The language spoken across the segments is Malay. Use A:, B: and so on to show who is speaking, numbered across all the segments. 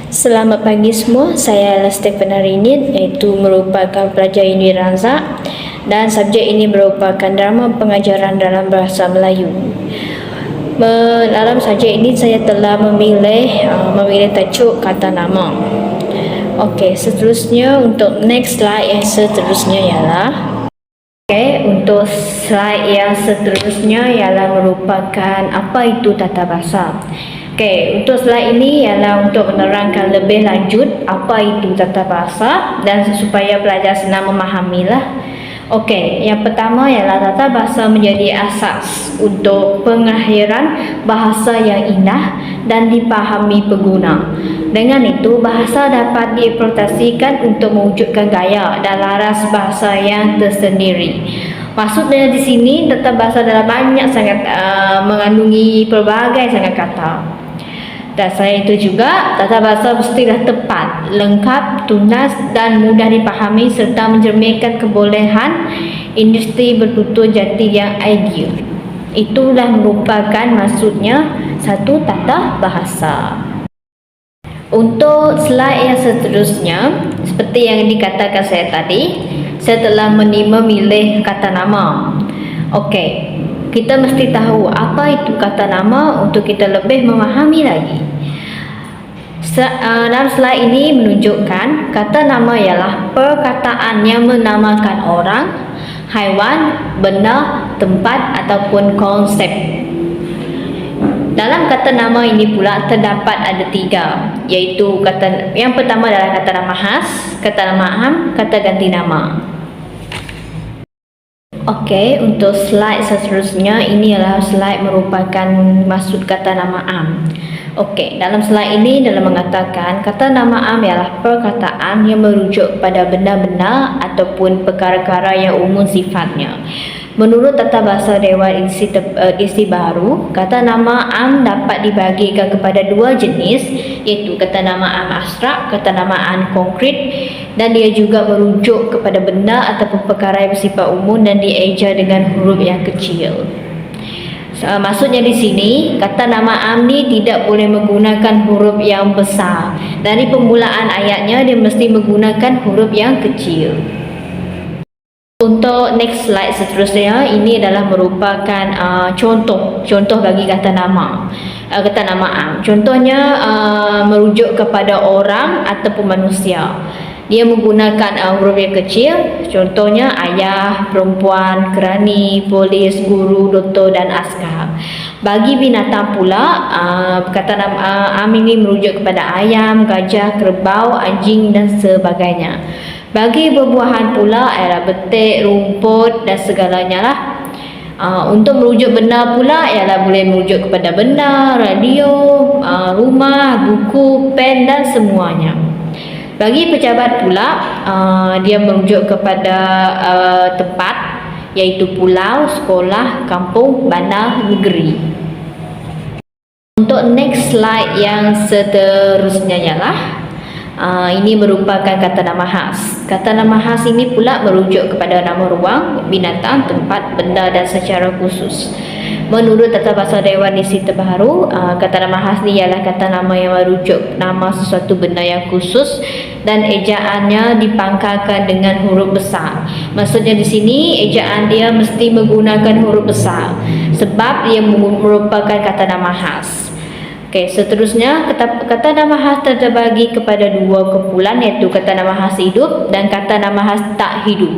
A: Selamat pagi semua, saya adalah Stephen Arinit, iaitu merupakan pelajar Uni Razak dan subjek ini merupakan drama pengajaran dalam bahasa Melayu. Dalam subjek ini saya telah memilih tajuk kata nama. Okey, seterusnya untuk next slide yang seterusnya ialah untuk slide yang seterusnya ialah merupakan apa itu tata bahasa. Untuk slide ini ialah untuk menerangkan lebih lanjut apa itu tata bahasa dan supaya pelajar senang memahamilah. Yang pertama ialah tata bahasa menjadi asas untuk pengakhiran bahasa yang indah dan dipahami pengguna. Dengan itu, bahasa dapat dieksploitasikan untuk mewujudkan gaya dan laras bahasa yang tersendiri. Maksudnya di sini tata bahasa adalah banyak sangat mengandungi pelbagai sangat kata. Dan selain itu juga, tata bahasa mestilah tepat, lengkap, tunas dan mudah dipahami serta mencerminkan kebolehan industri bertutur jati yang ideal. Itulah merupakan maksudnya satu tata bahasa. Untuk slide yang seterusnya, seperti yang dikatakan saya tadi, saya telah memilih kata nama. Kita mesti tahu apa itu kata nama untuk kita lebih memahami lagi. Dalam slide ini menunjukkan kata nama ialah perkataan yang menamakan orang, haiwan, benda, tempat ataupun konsep. Dalam kata nama ini pula terdapat ada 3, iaitu yang pertama adalah kata nama khas, kata nama am, kata ganti nama. Untuk slide seterusnya, ini adalah slide merupakan maksud kata nama am. Dalam slide ini dalam mengatakan kata nama am ialah perkataan yang merujuk pada benda-benda ataupun perkara-perkara yang umum sifatnya. Menurut tata bahasa Dewan Edisi Baru, kata nama am dapat dibahagikan kepada 2 jenis, iaitu kata nama am abstrak, kata nama am konkret, dan dia juga merujuk kepada benda ataupun perkara yang bersifat umum dan dieja dengan huruf yang kecil. Maksudnya di sini, kata nama am ni tidak boleh menggunakan huruf yang besar. Dari permulaan ayatnya, dia mesti menggunakan huruf yang kecil. Untuk next slide seterusnya, ini adalah merupakan contoh bagi kata nama am. Contohnya merujuk kepada orang ataupun manusia. Dia menggunakan huruf yang kecil, contohnya ayah, perempuan, kerani, polis, guru, doktor dan askar. Bagi binatang pula, kata nama am ini merujuk kepada ayam, gajah, kerbau, anjing dan sebagainya. Bagi buah-buahan pula ialah betik, rumput dan segalanya lah. Untuk merujuk benda pula ialah boleh merujuk kepada benda, radio, rumah, buku, pen dan semuanya. Bagi pejabat pula, dia merujuk kepada tempat, iaitu pulau, sekolah, kampung, bandar, negeri. Untuk next slide yang seterusnya ialah ini merupakan kata nama khas. Kata nama khas ini pula merujuk kepada nama ruang, binatang, tempat, benda dan secara khusus. Menurut tata bahasa Dewan Edisi Terbaru, kata nama khas ni ialah kata nama yang merujuk nama sesuatu benda yang khusus dan ejaannya dipangkalkan dengan huruf besar. Maksudnya di sini ejaan dia mesti menggunakan huruf besar sebab dia merupakan kata nama khas. Seterusnya kata nama khas terbagi kepada 2 kumpulan, iaitu kata nama khas hidup dan kata nama khas tak hidup.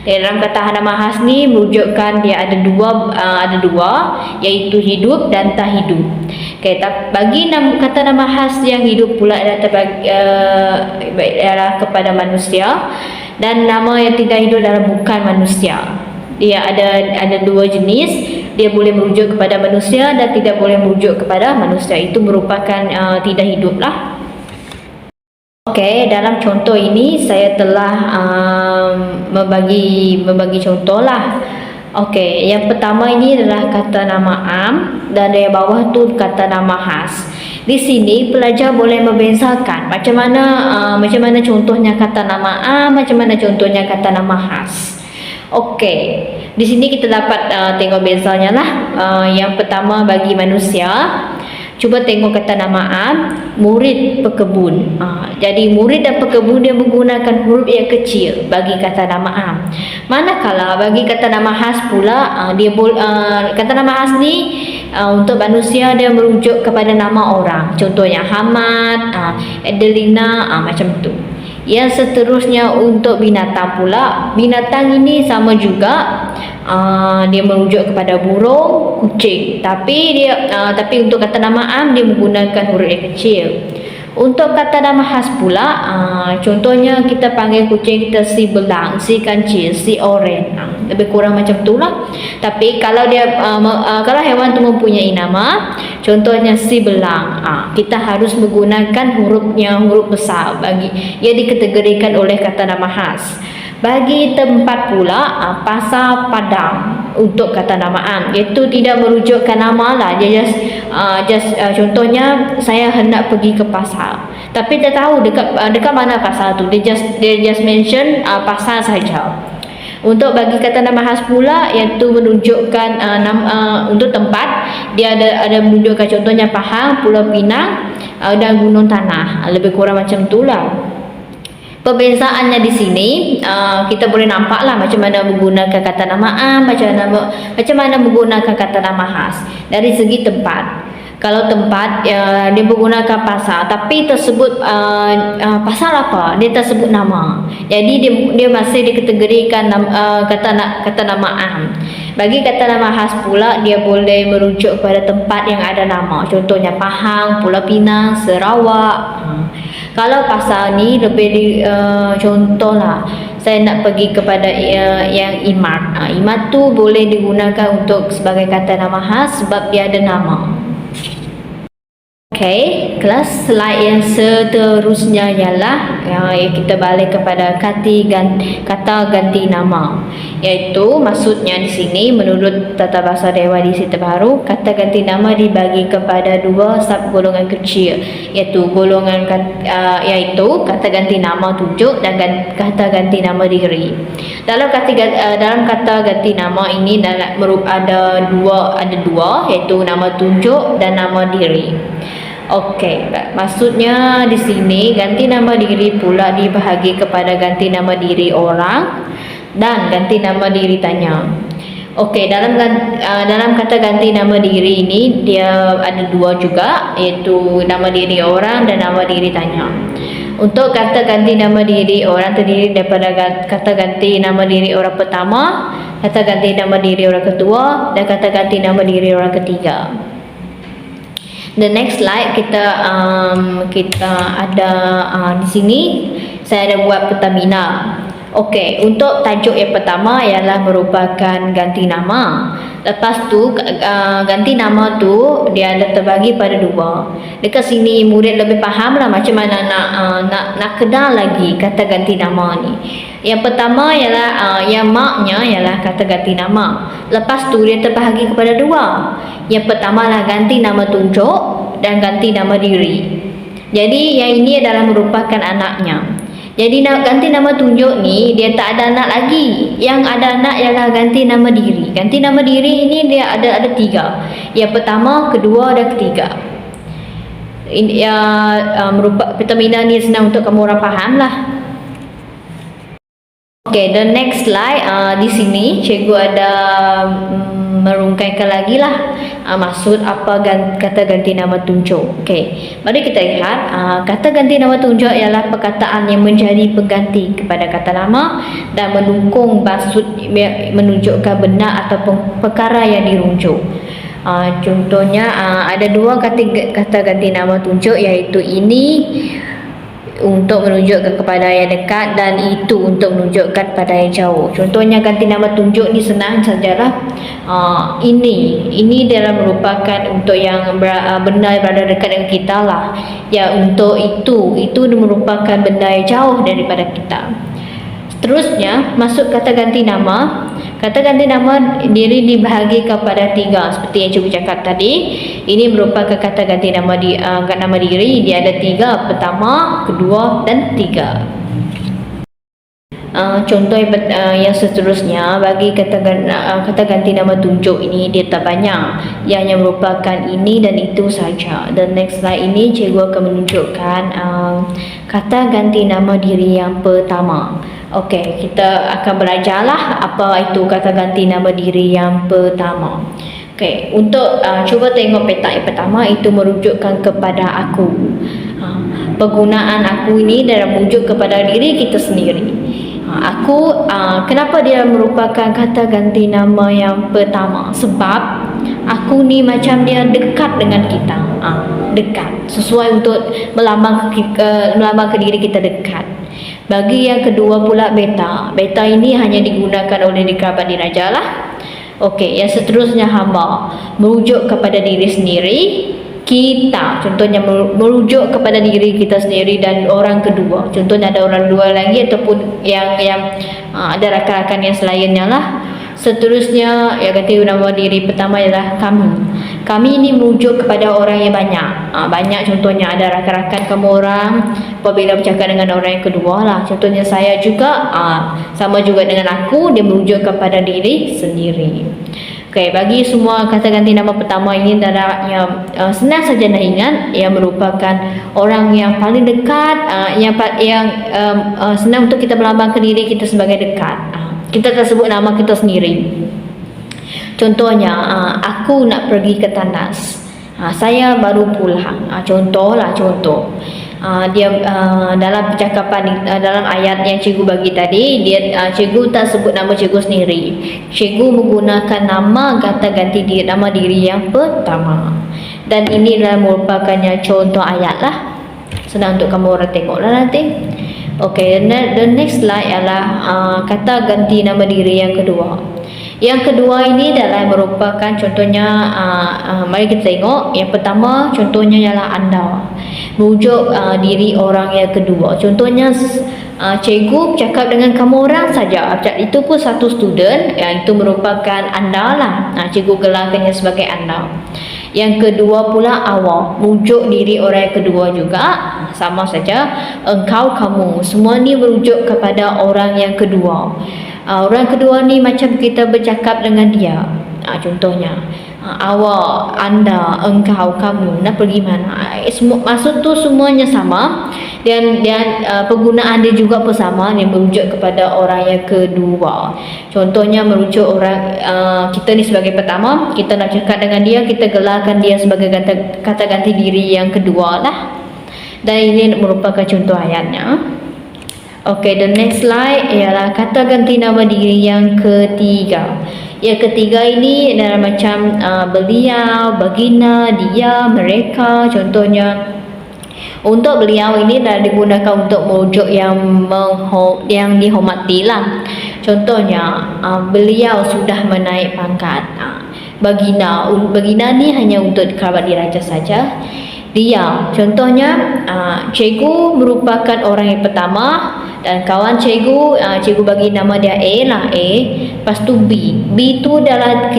A: Dalam kata nama khas ni merujukkan dia ada dua, iaitu hidup dan tak hidup. Bagi kata nama khas yang hidup pula adalah kepada manusia, dan nama yang tidak hidup adalah bukan manusia. Dia ada 2 jenis. Dia boleh merujuk kepada manusia dan tidak boleh merujuk kepada manusia. Itu merupakan tidak hidup lah. Dalam contoh ini saya telah membagi contoh lah. Yang pertama ini adalah kata nama am dan dari bawah tu kata nama khas. Di sini pelajar boleh membezakan macam mana contohnya kata nama am, macam mana contohnya kata nama khas. Di sini kita dapat tengok bezanya lah. Yang pertama bagi manusia, Cuba tengok kata nama am, murid pekebun. Jadi murid dan pekebun dia menggunakan huruf yang kecil bagi kata nama am. Manakala bagi kata nama khas pula, kata nama khas ni untuk manusia dia merujuk kepada nama orang. Contohnya Hamad, Adelina, macam tu. Yang seterusnya untuk binatang pula, binatang ini sama juga, dia merujuk kepada burung, kucing. Tapi untuk kata nama am dia menggunakan huruf yang kecil. Untuk kata nama khas pula, contohnya kita panggil kucing kita si belang, si kancil, si oren, lebih kurang macam itulah. Tapi kalau kalau hewan tu mempunyai nama, contohnya si belang, kita harus menggunakan huruf besar bagi ia dikategorikan oleh kata nama khas. Bagi tempat pula, pasar Padang untuk kata nama am, iaitu tidak merujukkan nama lah. Dia contohnya saya hendak pergi ke pasar, tapi dia tahu dekat mana pasar tu. Dia just mention pasar saja. Untuk bagi kata nama khas pula, iaitu menunjukkan untuk tempat, dia ada menunjukkan contohnya Pahang, Pulau Pinang, dan Gunung Tanah. Lebih kurang macam itulah. Perbezaannya di sini kita boleh nampaklah macam mana menggunakan kata nama am, macam mana menggunakan kata nama khas dari segi tempat. Kalau tempat dia menggunakan pasar, tapi tersebut pasar apa? Dia tersebut nama. Jadi dia masih dikategorikan kata nama am. Bagi kata nama khas pula, dia boleh merujuk kepada tempat yang ada nama. Contohnya Pahang, Pulau Pinang, Sarawak. Kalau pasar ni lebih contohlah, saya nak pergi kepada yang Imat. Imat tu boleh digunakan untuk sebagai kata nama khas sebab dia ada nama. Okey, kelas slide yang seterusnya ialah kita balik kepada kata ganti nama. Iaitu maksudnya di sini menurut Tata Bahasa Dewan Edisi Terbaru, kata ganti nama dibagi kepada dua subgolongan kecil, iaitu kata ganti nama tunjuk dan kata ganti nama diri. Dalam kata ganti nama ini ada dua, iaitu nama tunjuk dan nama diri. Okey, maksudnya di sini ganti nama diri pula dibahagi kepada ganti nama diri orang dan ganti nama diri tanya. Okey, dalam kata ganti nama diri ini dia ada dua juga, iaitu nama diri orang dan nama diri tanya. Untuk kata ganti nama diri orang terdiri daripada kata ganti nama diri orang pertama, kata ganti nama diri orang kedua, dan kata ganti nama diri orang ketiga. The next slide kita ada di sini saya ada buat pertamina. Okey, untuk tajuk yang pertama ialah merupakan ganti nama. Lepas tu ganti nama tu dia ada terbagi pada dua. Dekat sini murid lebih faham lah macam mana nak kenal lagi kata ganti nama ni. Yang pertama ialah yang maknya ialah kata ganti nama. Lepas tu dia terbahagi kepada dua. Yang pertama lah ganti nama tunjuk dan ganti nama diri. Jadi yang ini adalah merupakan anaknya. Jadi ganti nama tunjuk ni dia tak ada anak lagi. Yang ada anak ialah ganti nama diri. Ganti nama diri ini dia ada tiga. Yang pertama, kedua dan ketiga. Ini merupakan pertamina ni senang untuk kamu orang faham lah. Okay, the next slide di sini cikgu ada merungkaikan lagi lah maksud apa kata ganti nama tunjuk. Okay, mari kita lihat kata ganti nama tunjuk ialah perkataan yang menjadi pengganti kepada kata nama dan mendukung maksud menunjukkan benda atau perkara yang dirujuk. Contohnya ada dua kata ganti nama tunjuk, iaitu ini untuk menunjukkan kepada yang dekat dan itu untuk menunjukkan pada yang jauh. Contohnya ganti nama tunjuk ni senang sajalah. Ini dalam merupakan untuk yang benda yang berada dekat dengan kita lah. Ya, untuk itu merupakan benda yang jauh daripada kita. Seterusnya masuk kata ganti nama. Kata ganti nama diri dibahagi kepada tiga seperti yang cikgu cakap tadi. Ini merupakan kata ganti nama diri. Dia ada tiga, pertama, kedua dan tiga. Contoh yang seterusnya, bagi kata ganti nama tunjuk ini dia tak banyak, yang hanya merupakan ini dan itu saja. Dan next slide ini cikgu akan menunjukkan kata ganti nama diri yang pertama. Okey, kita akan belajarlah apa itu kata ganti nama diri yang pertama. Okey, untuk cuba tengok peta yang pertama, itu merujukkan kepada aku. Penggunaan aku ini dalam merujuk kepada diri kita sendiri. Aku, kenapa dia merupakan kata ganti nama yang pertama? Sebab aku ni macam dia dekat dengan kita, dekat, sesuai untuk melambang ke diri kita dekat. Bagi yang kedua pula beta ini hanya digunakan oleh di kerabat diraja lah. Okey, yang seterusnya hamba, merujuk kepada diri sendiri. Kita, contohnya merujuk kepada diri kita sendiri dan orang kedua, contohnya ada orang dua lagi ataupun yang ada rakan-rakan yang selainnya lah. Seterusnya yang ganti nama diri pertama ialah kami ini merujuk kepada orang yang banyak. Banyak, contohnya ada rakan-rakan kamu orang apabila bercakap dengan orang yang kedua lah. Contohnya saya juga, sama juga dengan aku, dia merujuk kepada diri sendiri. Okey, bagi semua kata ganti nama pertama ini adalah yang senang saja nak ingat, yang merupakan orang yang paling dekat, yang senang untuk kita melambangkan diri kita sebagai dekat. Kita akan sebut nama kita sendiri. Contohnya, aku nak pergi ke tandas. Saya baru pulang. Contoh. Dia dalam percakapan dalam ayat yang cikgu bagi tadi, cikgu tak sebut nama cikgu sendiri. Cikgu menggunakan nama kata ganti nama diri yang pertama. Dan ini adalah merupakannya contoh ayat lah. Senang untuk kamu orang tengok lah nanti. Okay, the next slide adalah kata ganti nama diri yang kedua. Yang kedua ini adalah merupakan contohnya, mari kita tengok. Yang pertama contohnya ialah anda, merujuk diri orang yang kedua. Contohnya cikgu bercakap dengan kamu orang saja, itu pun satu student, yang itu merupakan anda lah. Cikgu gelarkannya sebagai anda. Yang kedua pula awak, merujuk diri orang yang kedua juga, sama saja. Engkau, kamu, semua ni merujuk kepada orang yang kedua. Orang kedua ni macam kita bercakap dengan dia. Contohnya, awak, anda, engkau, kamu nak pergi mana? Maksud tu semuanya sama, dan penggunaan dia juga sama, yang merujuk kepada orang yang kedua. Contohnya merujuk orang kita ni sebagai pertama, kita nak cakap dengan dia, kita gelarkan dia sebagai kata ganti diri yang kedua lah. Dan ini merupakan contoh ayatnya. Okay, the next slide ialah kata ganti nama diri yang ketiga. Yang ketiga ini adalah macam beliau, baginda, dia, mereka. Contohnya, untuk beliau ini dah digunakan untuk merujuk yang dihormati lah. Contohnya, beliau sudah menaik pangkat. Baginda ni hanya untuk kerabat diraja saja. Dia, contohnya, cikgu merupakan orang yang pertama, dan kawan cikgu, cikgu bagi nama dia A lah, A. Lepas tu B tu adalah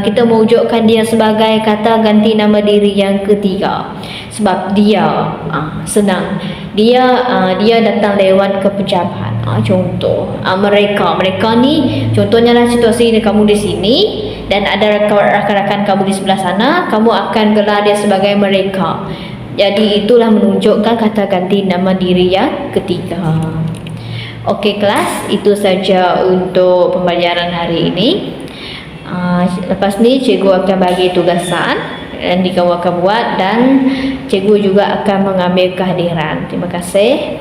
A: kita mewujudkan dia sebagai kata ganti nama diri yang ketiga. Sebab dia, senang, dia datang lewat ke pejabat. Contoh, mereka ni, contohnya lah situasi kamu di sini dan ada rakan-rakan kamu di sebelah sana, kamu akan gelar dia sebagai mereka. Jadi itulah menunjukkan kata ganti nama diri yang ketiga. Okey kelas, itu saja untuk pembelajaran hari ini. Lepas ni cikgu akan bagi tugasan dan kamu akan buat, dan cikgu juga akan mengambil kehadiran. Terima kasih.